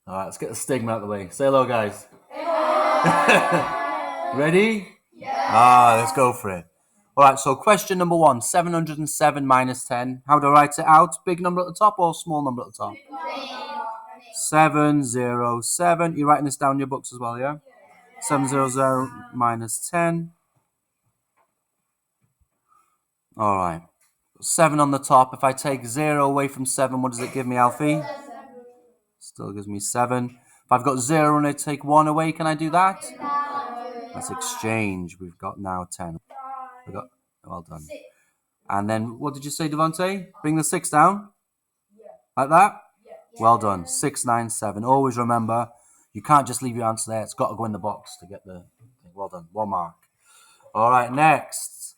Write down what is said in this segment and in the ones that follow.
All right, let's get the stigma out of the way. Say hello, guys. Ready? Yeah. Let's go for it. All right, so question number 1, 707 minus 10. How do I write it out? Big number at the top or small number at the top? 707. You're writing this down in your books as well, yeah? 700 minus 10. All right. 7 on the top. If I take 0 away from 7, what does it give me, Alfie? Still gives me 7. If I've got 0 and I take 1 away, can I do that? Let's exchange. We've got now 10. Well done. And then, what did you say, Devontae? Bring the 6 down? Like that? Well done. 697. Always remember, you can't just leave your answer there. It's got to go in the box to get the... Well done. 1 mark. All right, next.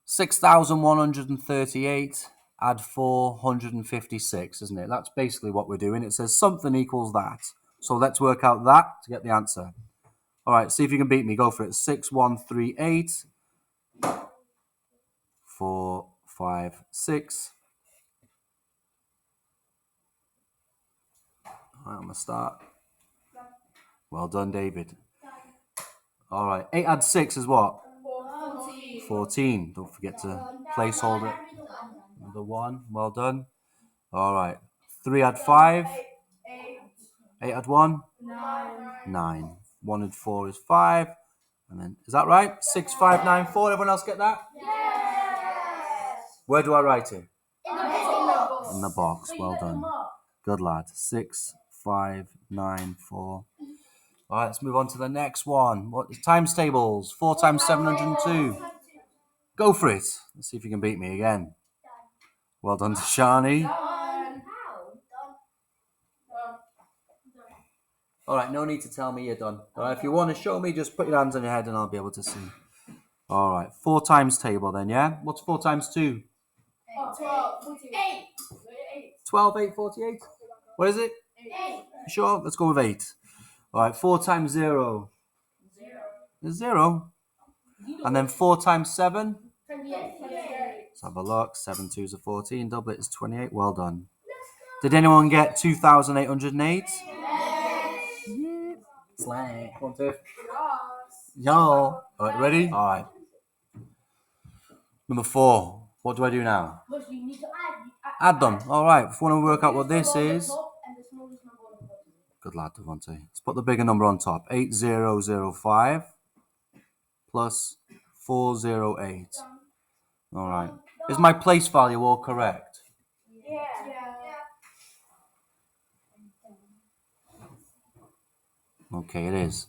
6,138. Add 456, isn't it? That's basically what we're doing. It says something equals that. So let's work out that to get the answer. All right, see if you can beat me. Go for it. 6138. 456. All right, I'm going to start. Well done, David. All right, 8 add 6 is what? 14. Don't forget to placeholder the 1. Well done. All right, 3 add 5. 8 add 1. 9. 1 and 4 is 5. And then, is that right? 6, 5, 9, 4. Everyone else get that? Yes. Where do I write it? In the box. Well done. Good lad. 6, 5, 9, 4. All right, let's move on to the next one. What is times tables? 4 times 702. Go for it. Let's see if you can beat me again. Well done to Shani. All right, no need to tell me you're done. All right, if you want to show me, just put your hands on your head and I'll be able to see. All right, 4 times table then, yeah? What's 4 times 2? 12, 8, 48. What is it? 8. Sure, let's go with 8. All right, 4 times 0 is 0. And then 4 times 7? 28. Let's have a look. 7 2s are 14. Double it is 28. Well done. Did anyone get 2,808? Yes. Yeah. Slang. Come on, Tiff. Y'all. All right, ready? All right. Number 4. What do I do now? Add them. All right. If you want to work out what this is. Good lad, Devontae. Let's put the bigger number on top. 8005 plus 408. All right. Is my place value all correct? Yeah. Okay, it is.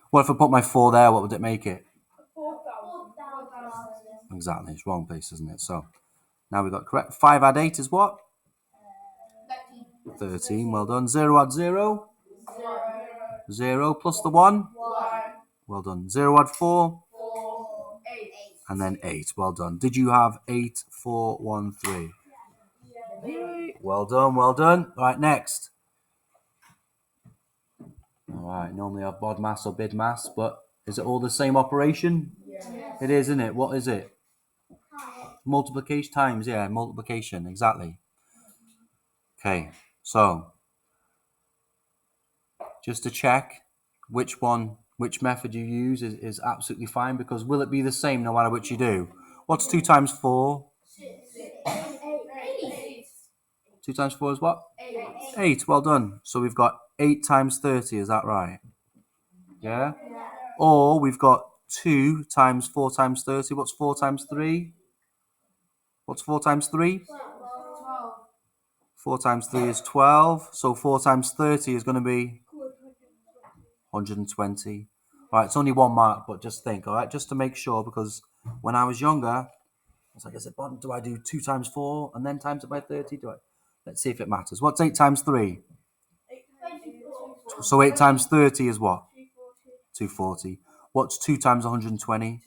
What if I put my 4 there? What would it make it? 4,000. Exactly. It's wrong place, isn't it? So now we've got correct. 5 add 8 is what? 13. Well done. 0 add 0? 0 plus the 1? 1. Well done. 0 add 4? 8. And then 8. Well done. Did you have 8, 4, 1, 3? Yeah. Well done. Well done. All right, next. All right. Normally I have bod mass or bid mass, but is it all the same operation? Yes. It is, isn't it? What is it? Multiplication times. Yeah, multiplication. Exactly. Okay. So just to check which method you use is absolutely fine, because will it be the same no matter which you do? What's 2 times 4? 8. 2 times 4 is what? 8. Well done. So we've got 8 times 30. Is that right? Yeah? Or we've got 2 times 4 times 30. What's 4 times 3? What's 4 times 3? 12. 4 times 3 is 12. So 4 times 30 is going to be 120. All right, it's only 1 mark, but just think, all right, just to make sure, because when I was younger, I was like, do I do 2 times 4 and then times it by 30? Let's see if it matters. What's 8 times 3? 8. So 8 times 30 is what? 240. What's 2 times 120?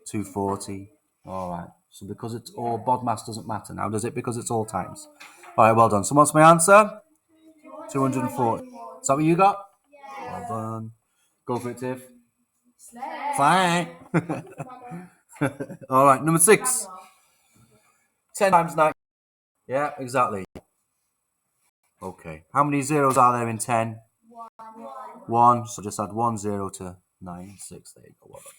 240. All right. So because it's all bod mass doesn't matter now, does it? Because it's all times. All right, well done. So what's my answer? 240. Is that what you got? Well done. Go for it, Tiff. Slang. All right, number 6. 10 times 9. Yeah, exactly. Okay. How many zeros are there in 10? 1. So just add 1 0 to 9, 6. There you go. Well done.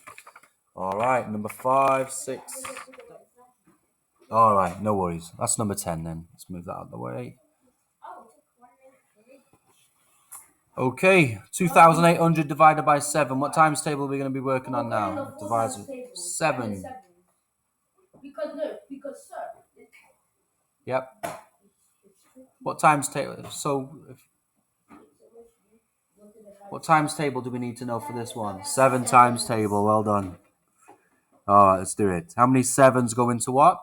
All right. Number 5, 6. All right. No worries. That's number 10 then. Let's move that out of the way. Okay. 2,800 divided by 7. What times table are we going to be working on now? Divides 7. Yep. What times table? What times table do we need to know for this one? 7 times table. Well done. All right, let's do it. How many 7s go into what?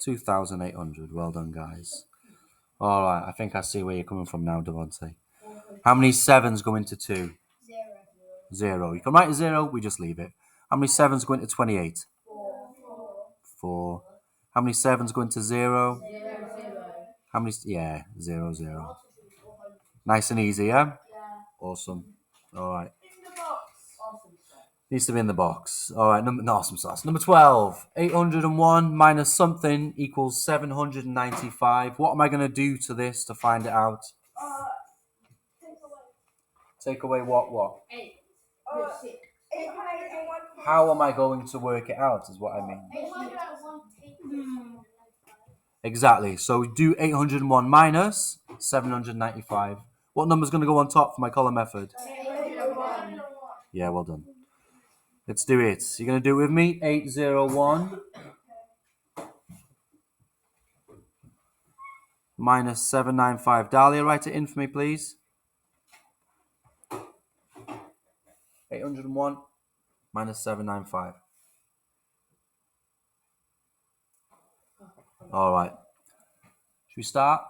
2,800. Well done, guys. All right, I think I see where you're coming from now, Devontae. How many 7s go into 2? 0. You can write a 0, we just leave it. How many 7s go into 28? 4. How many 7s go into 0? How many? Yeah, 0, 0. Nice and easy, yeah? Awesome. All right. Needs to be in the box. All right, awesome sauce. Number 12. 801 minus something equals 795. What am I going to do to this to find it out? Take away what? 8. How am I going to work it out is what I mean. Exactly. So we do 801 minus 795. What number's going to go on top for my column method? 801. Yeah, well done. Let's do it. You're going to do it with me? 801 minus 795. Dahlia, write it in for me, please. 801 minus 795. All right. Should we start?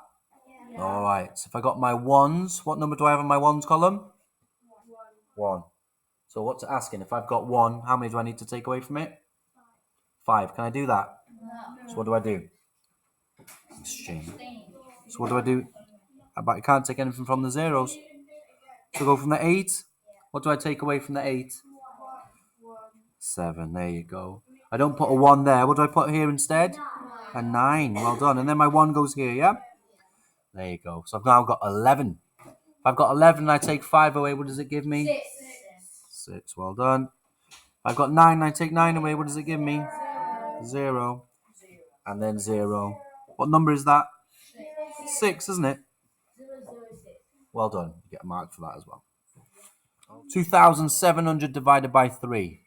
Yeah. All right. So if I got my ones, what number do I have in my ones column? 1. So what's it asking? If I've got 1, how many do I need to take away from it? 5. Can I do that? No. So what do I do? Exchange. So what do I do? But I can't take anything from the zeros. So go from the 8. What do I take away from the 8? 7. There you go. I don't put a 1 there. What do I put here instead? A 9. Well done. And then my 1 goes here, yeah? There you go. So I've now got 11. If I've got 11 and I take 5 away, what does it give me? 6. Well done. If I've got 9 and I take 9 away, what does it give me? 0. And then 0. What number is that? 6, isn't it? Well done. You get a mark for that as well. 2,700 divided by 3.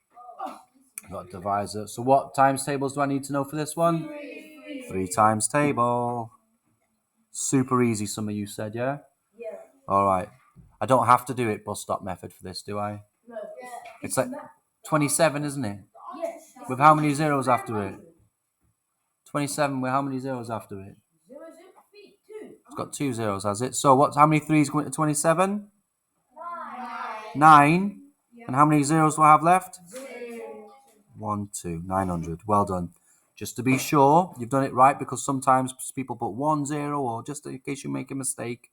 Got a divisor. So what times tables do I need to know for this one? 3 times table. Super easy, some of you said, yeah? Yeah. All right. I don't have to do it bus stop method for this, do I? No. It's like 27, isn't it? Yes. With how many zeros after it? 27 with how many zeros after it? 2. It's got 2 zeros, has it? So how many 3s go into 27? 9. And how many zeros do I have left? 1, 2, 900. Well done. Just to be sure you've done it right, because sometimes people put 1, 0, or just in case you make a mistake,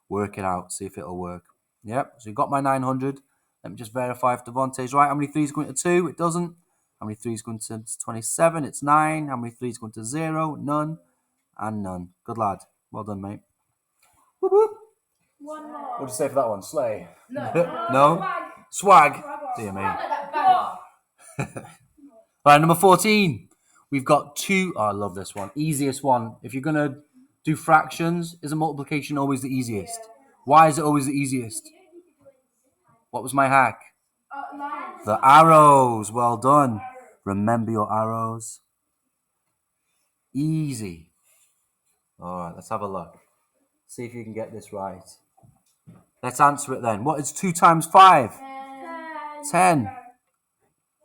work it out, see if it'll work. Yep, so you've got my 900. Let me just verify if Devontae's right. How many 3s go into 2? It doesn't. How many 3s go into 27? It's 9. How many 3s go into 0? None. And none. Good lad. Well done, mate. Whoop, whoop. One more. What did you say for that one? Slay? No. No? Swag? Dear me. Right, number 14. We've got 2. Oh, I love this one. Easiest one. If you're going to do fractions, isn't multiplication always the easiest? Why is it always the easiest? What was my hack? The arrows. Well done. Remember your arrows. Easy. All right, let's have a look. See if you can get this right. Let's answer it then. What is 2 times 5? 10.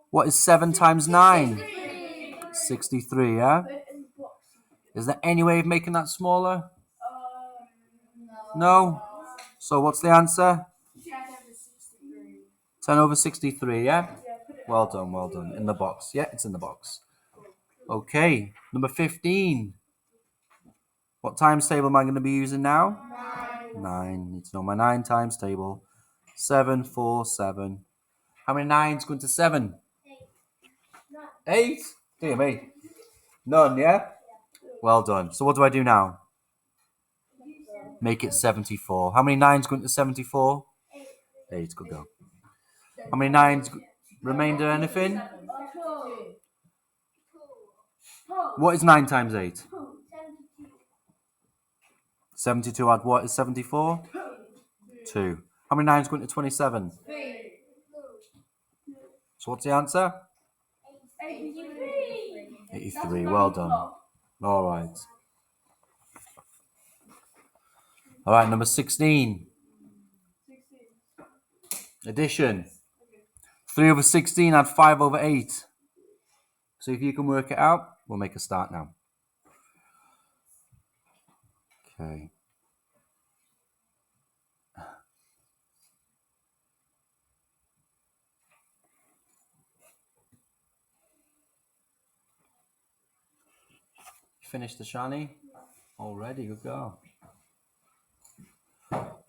What is 7 times 9? 63, yeah? Is there any way of making that smaller? No? So what's the answer? 10 over 63, yeah? Well done, well done. In the box. Yeah, it's in the box. Okay, number 15. What times table am I going to be using now? 9. Need to know my 9 times table. 7, 4, 7. How many 9s go into 7? 8? Dear me. None, yeah? Well done. So what do I do now? Make it 74. How many 9s go into 74? 8. Good go. How many 9s? Remainder anything? What is 9 times 8? 72 add what is 74? 2. How many 9s go into 27? 3. So what's the answer? 83. Well done. All right. All right, number 16. Addition. 3 over 16 add 5 over 8. So if you can work it out, we'll make a start now. Okay. Finished the shiny? Already, good go.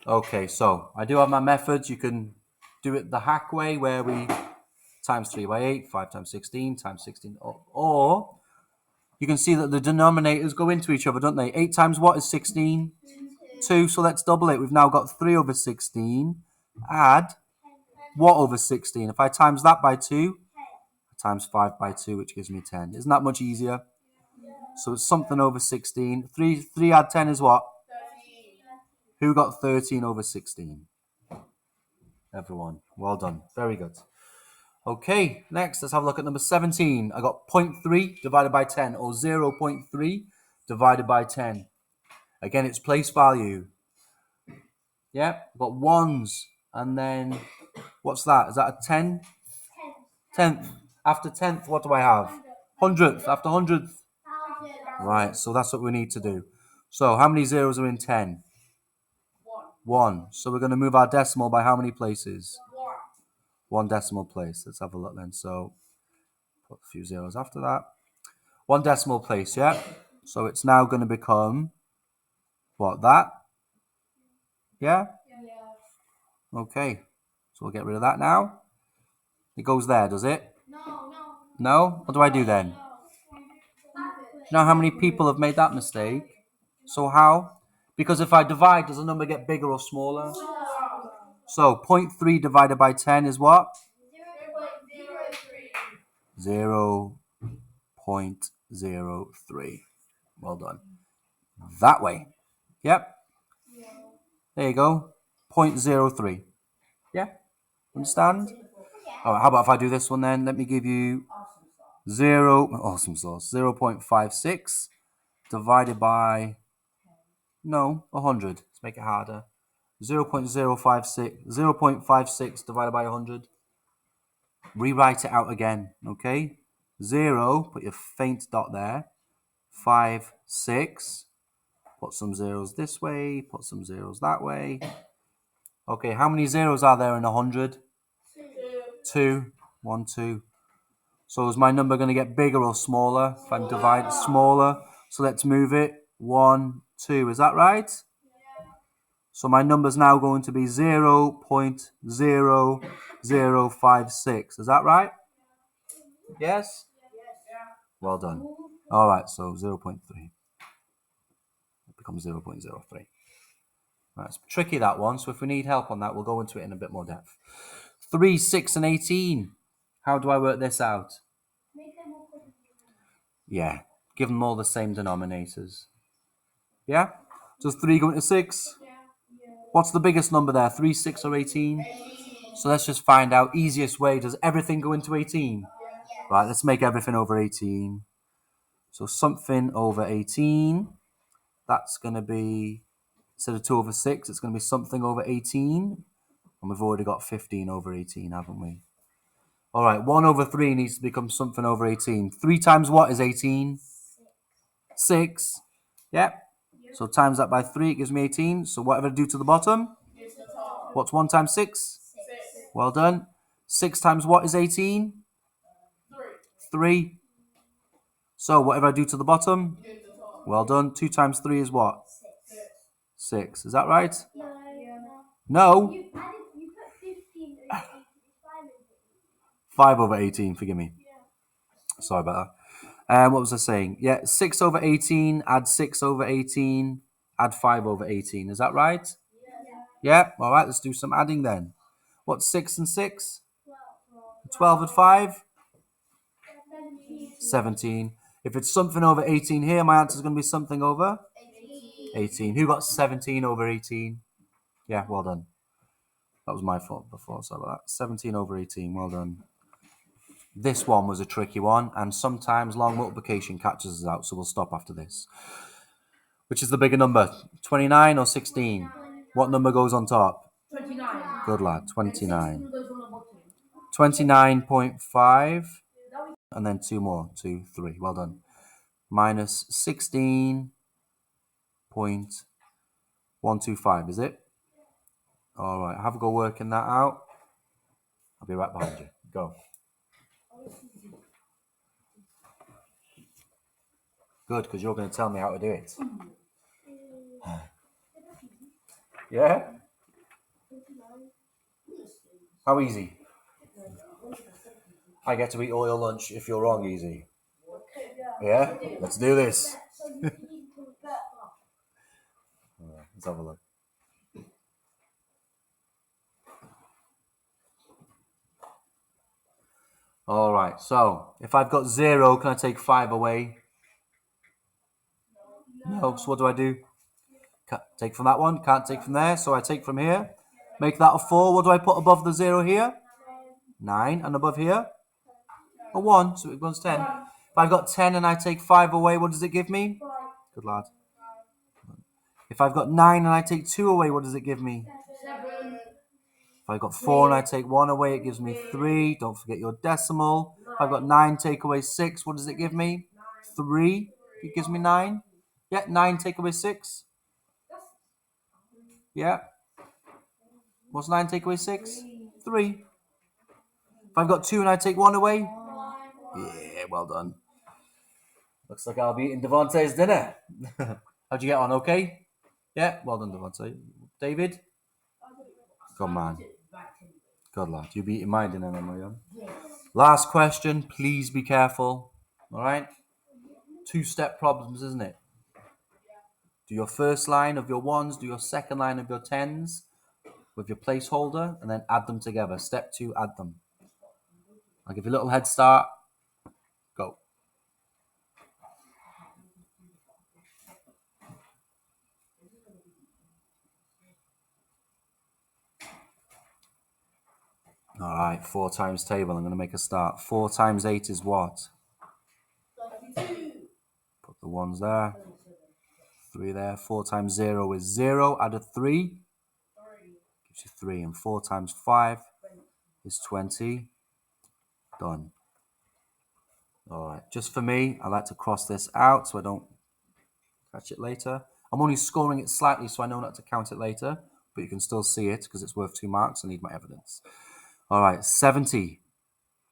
Okay, so I do have my methods. You can do it the hack way where we times 3 by 8, 5 times 16, times 16. Or you can see that the denominators go into each other, don't they? 8 times what is 16? 2. So let's double it. We've now got 3 over 16. Add what over 16? If I times that by 2, I times 5 by 2, which gives me 10. Isn't that much easier? So it's something over 16. 3 add 10 is what? 13. Who got 13 over 16? Everyone. Well done. Very good. Okay, next, let's have a look at number 17. I got 0.3 divided by 10, or 0.3 divided by 10. Again, it's place value. Yeah, I've got ones, and then, what's that? Is that a 10? 10th. After 10th, what do I have? 100th. After 100th. Right, so that's what we need to do. So, how many zeros are in 10? 1. So, we're going to move our decimal by how many places? 1 decimal place. Let's have a look then. So, put a few zeros after that. 1 decimal place, yeah? So, it's now going to become, what, that? Yeah? Okay. So, we'll get rid of that now. It goes there, does it? No? What do I do then? You know how many people have made that mistake? So how? Because if I divide, does the number get bigger or smaller? So 0.3 divided by 10 is what? 0.03. Well done. That way. Yep. There you go. 0.03. Yeah? Understand? All right, how about if I do this one then? Let me give you awesome sauce, 0.56 divided by, 100. Let's make it harder. 0.56 divided by 100. Rewrite it out again, okay? 0, put your faint dot there. 5, 6. Put some zeros this way, put some zeros that way. Okay, how many zeros are there in 100? 2. 1, 2. So is my number going to get bigger or smaller? If I divide smaller. So let's move it. 1, 2. Is that right? So my number's now going to be 0.0056. Is that right? Yes? Well done. All right, so 0.3. It becomes 0.03. Right, it's tricky, that one. So if we need help on that, we'll go into it in a bit more depth. 3, 6, and 18. How do I work this out? Yeah, give them all the same denominators. Yeah? Does 3 go into 6? What's the biggest number there? 3, 6, or 18? So let's just find out. Easiest way. Does everything go into 18? Right, let's make everything over 18. So something over 18. That's going to be, instead of 2 over 6, it's going to be something over 18. And we've already got 15 over 18, haven't we? All right, 1 over 3 needs to become something over 18. 3 times what is 18? 6. Yep. So times that by 3, it gives me 18. So whatever I do to the bottom? What's 1 times 6? 6. Well done. 6 times what is 18? 3. So whatever I do to the bottom? Well done. 2 times 3 is what? 6. Is that right? No. 5 over 18, forgive me. Sorry about that. What was I saying? Yeah, 6 over 18, add 6 over 18, Add 5 over 18. Is that right? Yeah. All right, let's do some adding then. What's 6 and 6? 12 and 5? 17. If it's something over 18 here, my answer is going to be something over 18. Who got 17 over 18? Yeah, well done. That was my fault before, so about that. 17 over 18, well done. This one was a tricky one, and sometimes long multiplication catches us out, so we'll stop after this. Which is the bigger number, 29 or 16? What number goes on top? 29. Good lad, 29. 29.5, and then 2 more, 2, 3, well done. Minus 16.125, is it? All right, have a go working that out. I'll be right behind you. Go. Good, because you're going to tell me how to do it. Yeah? How easy? I get to eat all your lunch if you're wrong, easy. Yeah? Let's do this. Let's have a look. All right, so if I've got 0, can I take 5 away? No, so what do I do? Can't take from that one, can't take from there, so I take from here. Make that a 4. What do I put above the 0 here? 9, and above here? A 1, so it goes 10. If I've got 10 and I take 5 away, what does it give me? Good lad. If I've got 9 and I take 2 away, what does it give me? 7. If I've got 4 and I take 1 away, it gives me 3. Don't forget your decimal. If I've got 9, take away 6, what does it give me? 3. It gives me 9. Yeah, 9 take away 6. Yeah. What's 9 take away 6? 3. If I've got 2 and I take 1 away? Yeah, well done. Looks like I'll be eating Devontae's dinner. How'd you get on, okay? Yeah, well done, Devontae. David? Good man. Good lad. You'll be eating my dinner then, William. Last question. Please be careful. All right? 2-step problems, isn't it? Do your first line of your 1s, do your second line of your 10s with your placeholder, and then add them together. Step 2, add them. I'll give you a little head start. Go. All right, 4 times table. I'm going to make a start. 4 times 8 is what? 32. Put the 1s there. 3 there. 4 times 0 is 0. Add a 3. Gives you 3. And 4 times 5 is 20. Done. All right. Just for me, I like to cross this out so I don't catch it later. I'm only scoring it slightly so I know not to count it later, but you can still see it because it's worth 2 marks. I need my evidence. All right, 70.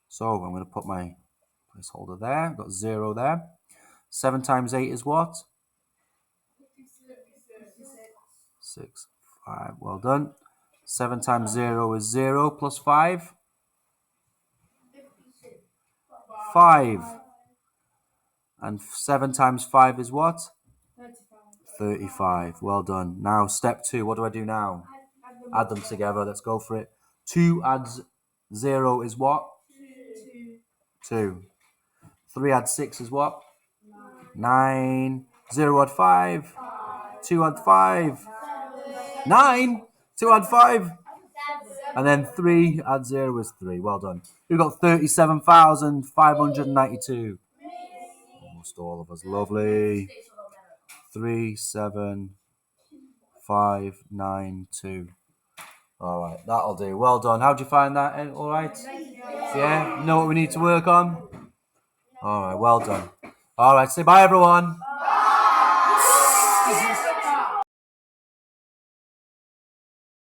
So I'm going to put my placeholder there. I've got 0 there. 7 times 8 is what? 6. 5. Well done. 7 times 0 is 0 plus 5? 5. And 7 times 5 is what? 35. Well done. Now, step 2. What do I do now? Add them together. Let's go for it. 2 adds 0 is what? 2. 3 adds 6 is what? 9. 0 add 5. 2 add 5. 9. 2 add 5. And then 3 add 0 is 3. Well done. We've got 37,592. Almost all of us. Lovely. 37,592. All right, that'll do. Well done. How'd you find that? All right? Yeah? Know what we need to work on? All right, well done. All right, say bye, everyone.